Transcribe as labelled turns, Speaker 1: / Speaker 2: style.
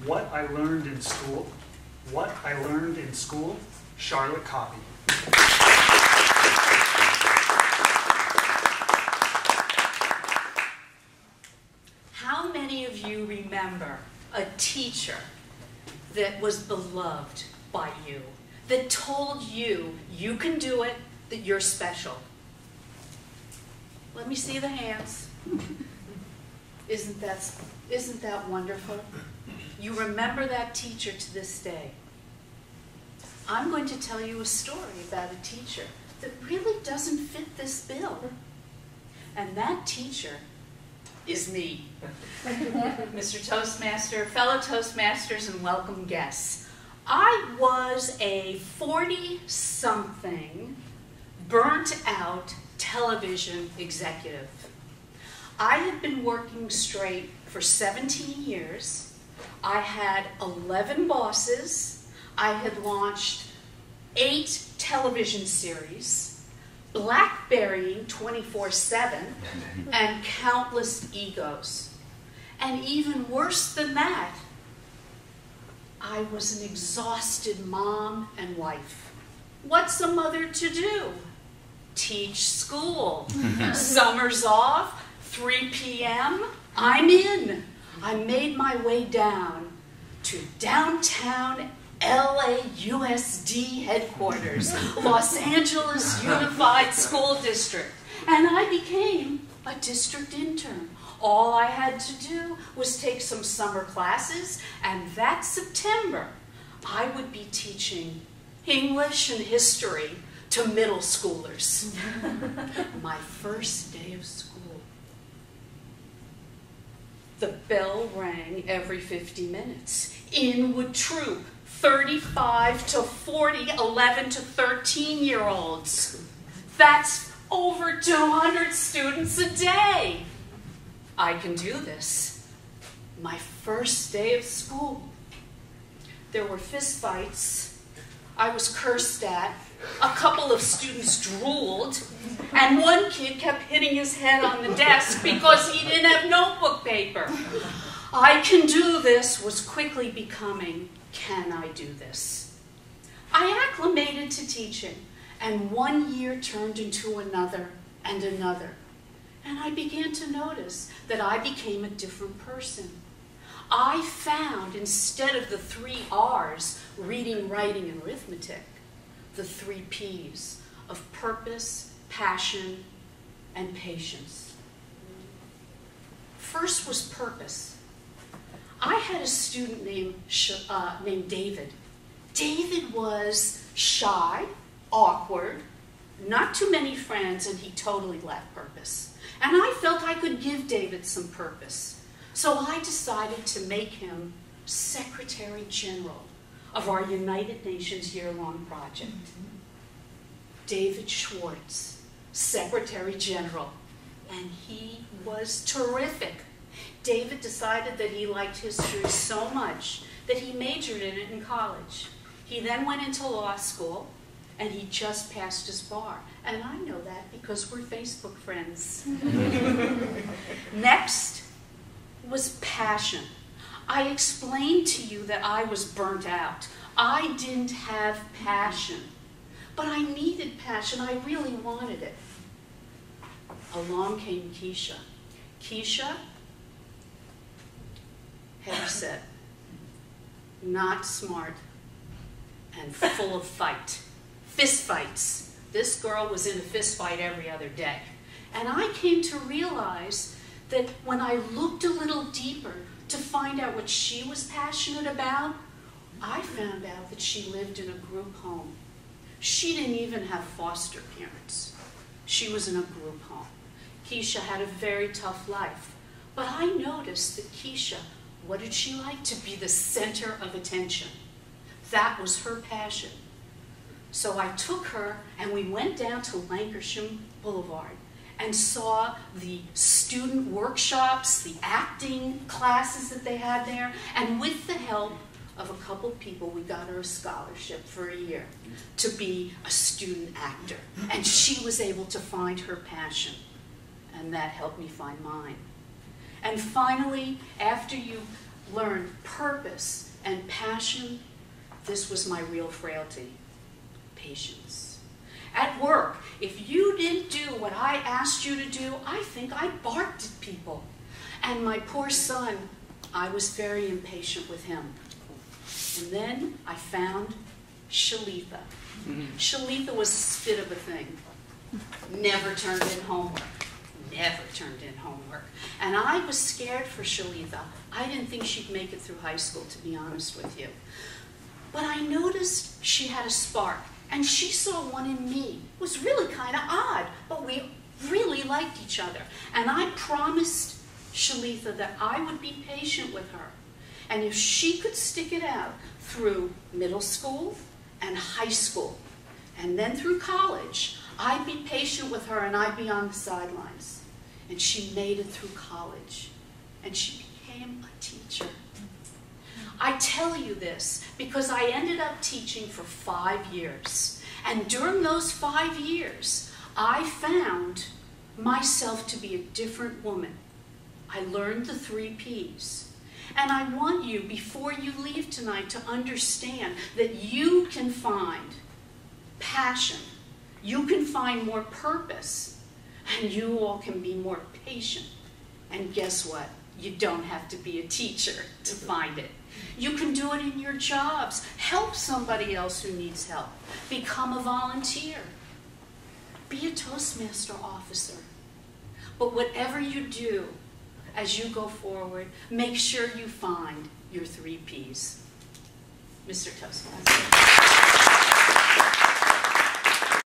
Speaker 1: What I Learned in School. What I Learned in School, Charlotte Copy.
Speaker 2: How many of you remember a teacher that was beloved by you, that told you, you can do it, that you're special? Let me see the hands. Isn't that wonderful? You remember that teacher to this day. I'm going to tell you a story about a teacher that really doesn't fit this bill. And that teacher is me. Mr. Toastmaster, fellow Toastmasters, and welcome guests. I was a 40-something, burnt-out television executive. I had been working straight for 17 years. I had 11 bosses. I had launched 8 television series, BlackBerrying 24/7, and countless egos. And even worse than that, I was an exhausted mom and wife. What's a mother to do? Teach school. Summers off, 3 p.m., I'm in. I made my way down to downtown LAUSD headquarters, Los Angeles Unified School District, and I became a district intern. All I had to do was take some summer classes, and that September, I would be teaching English and history to middle schoolers. My first day of school. The bell rang every 50 minutes. In would troop 35 to 40, 11 to 13-year-olds. That's over 200 students a day. I can do this. My first day of school. There were fistfights. I was cursed at. A couple of students drooled, and one kid kept hitting his head on the desk because he didn't have notebook paper. I can do this was quickly becoming, can I do this? I acclimated to teaching, and 1 year turned into another and another. And I began to notice that I became a different person. I found, instead of the 3 R's, reading, writing, and arithmetic, the 3 P's of purpose, passion, and patience. First was purpose. I had a student named David. David was shy, awkward, not too many friends, and he totally lacked purpose. And I felt I could give David some purpose. So I decided to make him Secretary General of our United Nations year-long project. David Schwartz, Secretary General, and he was terrific. David decided that he liked history so much that he majored in it in college. He then went into law school, and he just passed his bar. And I know that because we're Facebook friends. Next was passion. I explained to you that I was burnt out. I didn't have passion, but I needed passion. I really wanted it. Along came Keisha. Keisha, heavyset, not smart, and full of fight. Fist fights. This girl was in a fist fight every other day. And I came to realize that when I looked a little deeper to find out what she was passionate about, I found out that she lived in a group home. She didn't even have foster parents. She was in a group home. Keisha had a very tough life. But I noticed that Keisha, what did she like? To be the center of attention. That was her passion. So I took her and we went down to Lancashire Boulevard and saw the student workshops, the acting classes that they had there, and with the help of a couple people, we got her a scholarship for a year to be a student actor. And she was able to find her passion, and that helped me find mine. And finally, after you learned purpose and passion, this was my real frailty. Patience. At work, if you didn't do what I asked you to do, I think I barked at people. And my poor son, I was very impatient with him. And then I found Shalitha. Shalitha was a spit of a thing. Never turned in homework. Never turned in homework. And I was scared for Shalitha. I didn't think she'd make it through high school, to be honest with you. But I noticed she had a spark, and she saw one in me. It was really kind of odd, but we really liked each other. And I promised Shalitha that I would be patient with her. And if she could stick it out through middle school and high school, and then through college, I'd be patient with her and I'd be on the sidelines. And she made it through college, and she became a teacher. I tell you this because I ended up teaching for 5 years. And during those 5 years, I found myself to be a different woman. I learned the 3 Ps. And I want you, before you leave tonight, to understand that you can find passion, you can find more purpose, and you all can be more patient. And guess what? You don't have to be a teacher to find it. You can do it in your jobs. Help somebody else who needs help. Become a volunteer. Be a Toastmaster officer. But whatever you do, as you go forward, make sure you find your 3 Ps. Mr. Toastmaster.